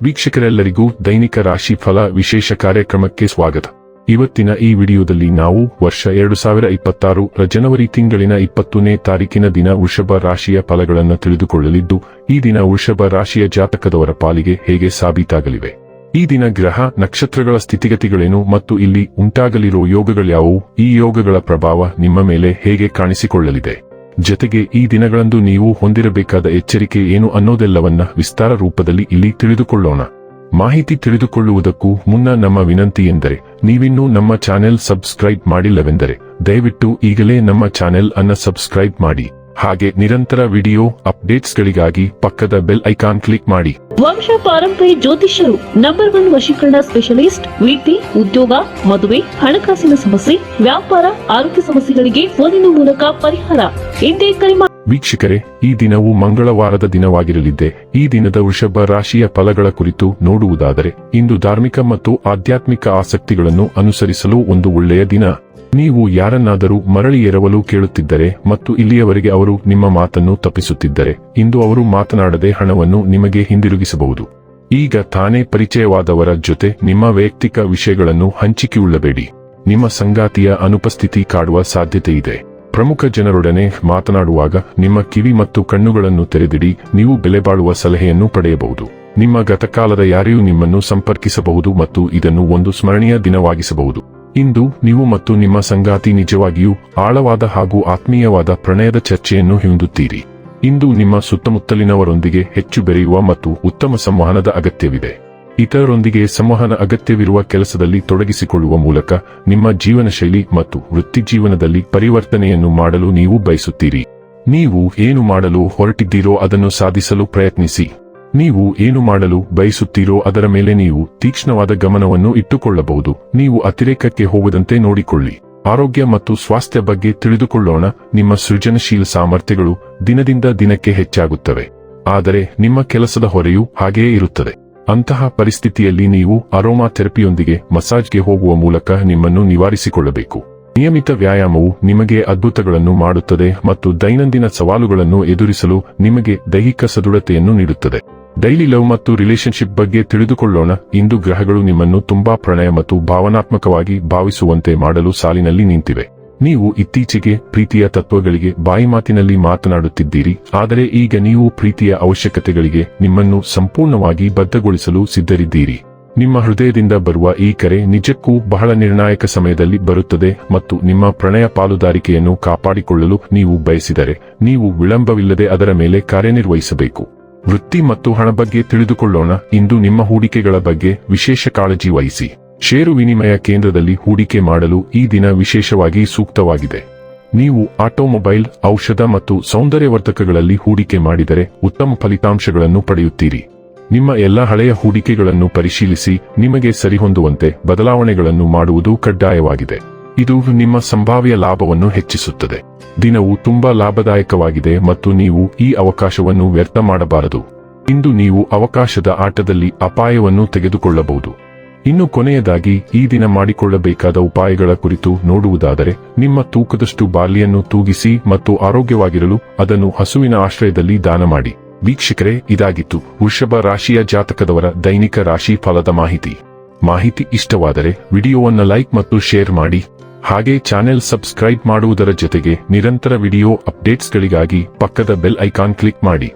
ವೀಕ್ಷಕರೆಲ್ಲರಿಗೂ ದೈನಿಕ ರಾಶಿ ಫಲ ವಿಶೇಷ ಕಾರ್ಯಕ್ರಮಕ್ಕೆ ಸ್ವಾಗತ. ಇವತ್ತಿನ ಈ ವಿಡಿಯೋದಲ್ಲಿ ನಾವು ವರ್ಷ 2026 ರ ಜನವರಿ ತಿಂಗಳಿನ 20ನೇ ತಾರೀಕಿನ ದಿನ ವೃಷಭ ರಾಶಿಯ ಫಲಗಳನ್ನು ತಿಳಿದುಕೊಳ್ಳಲಿದ್ದು, ಈ ದಿನ ವೃಷಭ ರಾಶಿಯ ಜಾತಕದವರ ಪಾಲಿಗೆ ಹೇಗೆ ಸಾಬೀತಾಗಲಿವೆ, ಈ ದಿನ ಗ್ರಹ ನಕ್ಷತ್ರಗಳ ಸ್ಥಿತಿಗತಿಗಳೇನು ಮತ್ತು ಇಲ್ಲಿ ಉಂಟಾಗಲಿರುವ ಯೋಗಗಳ್ಯಾವುವು, ಈ ಯೋಗಗಳ ಪ್ರಭಾವ ನಿಮ್ಮ ಮೇಲೆ ಹೇಗೆ ಕಾಣಿಸಿಕೊಳ್ಳಲಿದೆ, ಜೊತೆಗೆ ಈ ದಿನಗಳಂದು ನೀವು ಹೊಂದಿರಬೇಕಾದ ಎಚ್ಚರಿಕೆ ಏನು ಅನ್ನೋದೆಲ್ಲವನ್ನ ವಿಸ್ತಾರ ರೂಪದಲ್ಲಿ ಇಲ್ಲಿ ತಿಳಿದುಕೊಳ್ಳೋಣ. ಮಾಹಿತಿ ತಿಳಿದುಕೊಳ್ಳುವುದಕ್ಕೂ ಮುನ್ನ ನಮ್ಮ ವಿನಂತಿ ಎಂದರೆ, ನೀವಿನ್ನೂ ನಮ್ಮ ಚಾನೆಲ್ ಸಬ್ಸ್ಕ್ರೈಬ್ ಮಾಡಿಲ್ಲವೆಂದರೆ ದಯವಿಟ್ಟು ಈಗಲೇ ನಮ್ಮ ಚಾನೆಲ್ ಅನ್ನು ಸಬ್ಸ್ಕ್ರೈಬ್ ಮಾಡಿ. ಹಾಗೆ ನಿರಂತರ ವಿಡಿಯೋ ಅಪ್ಡೇಟ್ಸ್ಗಳಿಗಾಗಿ ಪಕ್ಕದ ಬೆಲ್ ಐಕಾನ್ ಕ್ಲಿಕ್ ಮಾಡಿ. ವಂಶ ಪಾರಂಪರ್ಯ ಜ್ಯೋತಿಷ್ಯರು ನಂಬರ್ 1 ವಶೀಕರಣ ಸ್ಪೆಷಲಿಸ್ಟ್. ವೃತ್ತಿ, ಉದ್ಯೋಗ, ಮದುವೆ, ಹಣಕಾಸಿನ ಸಮಸ್ಯೆ, ವ್ಯಾಪಾರ, ಆರೋಗ್ಯ ಸಮಸ್ಯೆಗಳಿಗೆ ಫೋನಿನ ಮೂಲಕ ಪರಿಹಾರ. ಇಂದೇ ಕರೆ ಮಾಡಿ. ವೀಕ್ಷಕರೇ, ಈ ದಿನವು ಮಂಗಳವಾರದ ದಿನವಾಗಿರಲಿದೆ. ಈ ದಿನದ ವೃಷಭ ರಾಶಿಯ ಫಲಗಳ ಕುರಿತು ನೋಡುವುದಾದರೆ, ಇಂದು ಧಾರ್ಮಿಕ ಮತ್ತು ಆಧ್ಯಾತ್ಮಿಕ ಆಸಕ್ತಿಗಳನ್ನು ಅನುಸರಿಸಲು ಒಂದು ಒಳ್ಳೆಯ ದಿನ. ನೀವು ಯಾರನ್ನಾದರೂ ಮರಳಿ ಎರವಲು ಕೇಳುತ್ತಿದ್ದರೆ ಮತ್ತು ಇಲ್ಲಿಯವರೆಗೆ ಅವರು ನಿಮ್ಮ ಮಾತನ್ನು ತಪ್ಪಿಸುತ್ತಿದ್ದರೆ, ಇಂದು ಅವರು ಮಾತನಾಡದೆ ಹಣವನ್ನು ನಿಮಗೆ ಹಿಂದಿರುಗಿಸಬಹುದು. ಈಗ ತಾನೇ ಪರಿಚಯವಾದವರ ಜೊತೆ ನಿಮ್ಮ ವೈಯಕ್ತಿಕ ವಿಷಯಗಳನ್ನು ಹಂಚಿಕೊಳ್ಳಬೇಡಿ. ನಿಮ್ಮ ಸಂಗಾತಿಯ ಅನುಪಸ್ಥಿತಿ ಕಾಡುವ ಸಾಧ್ಯತೆ ಇದೆ. ಪ್ರಮುಖ ಜನರೊಡನೆ ಮಾತನಾಡುವಾಗ ನಿಮ್ಮ ಕಿವಿ ಮತ್ತು ಕಣ್ಣುಗಳನ್ನು ತೆರೆದಿಡಿ. ನೀವು ಬೆಲೆಬಾಳುವ ಸಲಹೆಯನ್ನು ಪಡೆಯಬಹುದು. ನಿಮ್ಮ ಗತಕಾಲದ ಯಾರೆಯೂ ನಿಮ್ಮನ್ನು ಸಂಪರ್ಕಿಸಬಹುದು ಮತ್ತು ಇದನ್ನು ಒಂದು ಸ್ಮರಣೀಯ ದಿನವಾಗಿಸಬಹುದು. ಇಂದು ನೀವು ಮತ್ತು ನಿಮ್ಮ ಸಂಗಾತಿ ನಿಜವಾಗಿಯೂ ಆಳವಾದ ಹಾಗೂ ಆತ್ಮೀಯವಾದ ಪ್ರಣಯದ ಚರ್ಚೆಯನ್ನು ಹೊಂದುತ್ತೀರಿ. ಇಂದು ನಿಮ್ಮ ಸುತ್ತಮುತ್ತಲಿನವರೊಂದಿಗೆ ಹೆಚ್ಚು ಬೆರೆಯುವ ಮತ್ತು ಉತ್ತಮ ಸಂವಹನದ ಅಗತ್ಯವಿದೆ. ಇತರರೊಂದಿಗೆ ಸಂವಹನ ಅಗತ್ಯವಿರುವ ಕೆಲಸದಲ್ಲಿ ತೊಡಗಿಸಿಕೊಳ್ಳುವ ಮೂಲಕ ನಿಮ್ಮ ಜೀವನ ಶೈಲಿ ಮತ್ತು ವೃತ್ತಿಜೀವನದಲ್ಲಿ ಪರಿವರ್ತನೆಯನ್ನು ಮಾಡಲು ನೀವು ಬಯಸುತ್ತೀರಿ. ನೀವು ಏನು ಮಾಡಲು ಹೊರಟಿದ್ದೀರೋ ಅದನ್ನು ಸಾಧಿಸಲು ಪ್ರಯತ್ನಿಸಿ. ನೀವು ಏನು ಮಾಡಲು ಬಯಸುತ್ತೀರೋ ಅದರ ಮೇಲೆ ನೀವು ತೀಕ್ಷ್ಣವಾದ ಗಮನವನ್ನು ಇಟ್ಟುಕೊಳ್ಳಬಹುದು. ನೀವು ಅತಿರೇಕಕ್ಕೆ ಹೋಗದಂತೆ ನೋಡಿಕೊಳ್ಳಿ. ಆರೋಗ್ಯ ಮತ್ತು ಸ್ವಾಸ್ಥ್ಯ ಬಗ್ಗೆ ತಿಳಿದುಕೊಳ್ಳೋಣ. ನಿಮ್ಮ ಸೃಜನಶೀಲ ಸಾಮರ್ಥ್ಯಗಳು ದಿನದಿಂದ ದಿನಕ್ಕೆ ಹೆಚ್ಚಾಗುತ್ತವೆ, ಆದರೆ ನಿಮ್ಮ ಕೆಲಸದ ಹೊರೆಯೂ ಹಾಗೆಯೇ ಇರುತ್ತದೆ. ಅಂತಹ ಪರಿಸ್ಥಿತಿಯಲ್ಲಿ ನೀವು ಅರೋಮಾ ಥೆರಪಿಯೊಂದಿಗೆ ಮಸಾಜ್ಗೆ ಹೋಗುವ ಮೂಲಕ ನಿಮ್ಮನ್ನು ನಿವಾರಿಸಿಕೊಳ್ಳಬೇಕು. ನಿಯಮಿತ ವ್ಯಾಯಾಮವು ನಿಮಗೆ ಅದ್ಭುತಗಳನ್ನು ಮಾಡುತ್ತದೆ ಮತ್ತು ದೈನಂದಿನ ಸವಾಲುಗಳನ್ನು ಎದುರಿಸಲು ನಿಮಗೆ ದೈಹಿಕ ಸದೃಢತೆಯನ್ನು ನೀಡುತ್ತದೆ. ಡೈಲಿ ಲವ್ ಮತ್ತು ರಿಲೇಶನ್ಶಿಪ್ ಬಗ್ಗೆ ತಿಳಿದುಕೊಳ್ಳೋಣ. ಇಂದು ಗ್ರಹಗಳು ನಿಮ್ಮನ್ನು ತುಂಬಾ ಪ್ರಣಯ ಮತ್ತು ಭಾವನಾತ್ಮಕವಾಗಿ ಭಾವಿಸುವಂತೆ ಮಾಡಲು ಸಾಲಿನಲ್ಲಿ ನಿಂತಿವೆ. ನೀವು ಇತ್ತೀಚೆಗೆ ಪ್ರೀತಿಯ ತತ್ವಗಳಿಗೆ ಬಾಯಿಮಾತಿನಲ್ಲಿ ಮಾತನಾಡುತ್ತಿದ್ದೀರಿ, ಆದರೆ ಈಗ ನೀವು ಪ್ರೀತಿಯ ಅವಶ್ಯಕತೆಗಳಿಗೆ ನಿಮ್ಮನ್ನು ಸಂಪೂರ್ಣವಾಗಿ ಬದ್ಧಗೊಳಿಸಲು ಸಿದ್ಧರಿದ್ದೀರಿ. ನಿಮ್ಮ ಹೃದಯದಿಂದ ಬರುವ ಈ ಕರೆ ನಿಜಕ್ಕೂ ಬಹಳ ನಿರ್ಣಾಯಕ ಸಮಯದಲ್ಲಿ ಬರುತ್ತದೆ ಮತ್ತು ನಿಮ್ಮ ಪ್ರಣಯ ಪಾಲುದಾರಿಕೆಯನ್ನು ಕಾಪಾಡಿಕೊಳ್ಳಲು ನೀವು ಬಯಸಿದರೆ ನೀವು ವಿಳಂಬವಿಲ್ಲದೆ ಅದರ ಮೇಲೆ ಕಾರ್ಯನಿರ್ವಹಿಸಬೇಕು. ವೃತ್ತಿ ಮತ್ತು ಹಣ ಬಗ್ಗೆ ತಿಳಿದುಕೊಳ್ಳೋಣ. ಇಂದು ನಿಮ್ಮ ಹೂಡಿಕೆಗಳ ಬಗ್ಗೆ ವಿಶೇಷ ಕಾಳಜಿ ವಹಿಸಿ. ಷೇರು ವಿನಿಮಯ ಕೇಂದ್ರದಲ್ಲಿ ಹೂಡಿಕೆ ಮಾಡಲು ಈ ದಿನ ವಿಶೇಷವಾಗಿ ಸೂಕ್ತವಾಗಿದೆ. ನೀವು ಆಟೋಮೊಬೈಲ್, ಔಷಧ ಮತ್ತು ಸೌಂದರ್ಯವರ್ಧಕಗಳಲ್ಲಿ ಹೂಡಿಕೆ ಮಾಡಿದರೆ ಉತ್ತಮ ಫಲಿತಾಂಶಗಳನ್ನು ಪಡೆಯುತ್ತೀರಿ. ನಿಮ್ಮ ಎಲ್ಲ ಹಳೆಯ ಹೂಡಿಕೆಗಳನ್ನು ಪರಿಶೀಲಿಸಿ ನಿಮಗೆ ಸರಿಹೊಂದುವಂತೆ ಬದಲಾವಣೆಗಳನ್ನು ಮಾಡುವುದು ಕಡ್ಡಾಯವಾಗಿದೆ. ಇದು ನಿಮ್ಮ ಸಂಭಾವ್ಯ ಲಾಭವನ್ನು ಹೆಚ್ಚಿಸುತ್ತದೆ. ದಿನವು ತುಂಬಾ ಲಾಭದಾಯಕವಾಗಿದೆ ಮತ್ತು ನೀವು ಈ ಅವಕಾಶವನ್ನು ವ್ಯರ್ಥ ಮಾಡಬಾರದು. ಇಂದು ನೀವು ಅವಕಾಶದ ಆಟದಲ್ಲಿ ಅಪಾಯವನ್ನು ತೆಗೆದುಕೊಳ್ಳಬಹುದು. ಇನ್ನು ಕೊನೆಯದಾಗಿ ಈ ದಿನ ಮಾಡಿಕೊಳ್ಳಬೇಕಾದ ಉಪಾಯಗಳ ಕುರಿತು ನೋಡುವುದಾದರೆ, ನಿಮ್ಮ ತೂಕದಷ್ಟು ಬಾರ್ಲಿಯನ್ನು ತೂಗಿಸಿ ಮತ್ತು ಆರೋಗ್ಯವಾಗಿರಲು ಅದನ್ನು ಹಸುವಿನ ಆಶ್ರಯದಲ್ಲಿ ದಾನ ಮಾಡಿ. ವೀಕ್ಷಕರೇ, ಇದಾಗಿತ್ತು ವೃಷಭ ರಾಶಿಯ ಜಾತಕದವರ ದೈನಿಕ ರಾಶಿ ಫಲದ ಮಾಹಿತಿ ಇಷ್ಟವಾದರೆ ವಿಡಿಯೋವನ್ನು ಲೈಕ್ ಮತ್ತು ಶೇರ್ ಮಾಡಿ. ಹಾಗೆ ಚಾನೆಲ್ ಸಬ್ಸ್ಕ್ರೈಬ್ ಮಾಡುವುದರ ಜೊತೆಗೆ ನಿರಂತರ ವಿಡಿಯೋ ಅಪ್ಡೇಟ್ಸ್ಗಳಿಗಾಗಿ ಪಕ್ಕದ ಬೆಲ್ ಐಕಾನ್ ಕ್ಲಿಕ್ ಮಾಡಿ.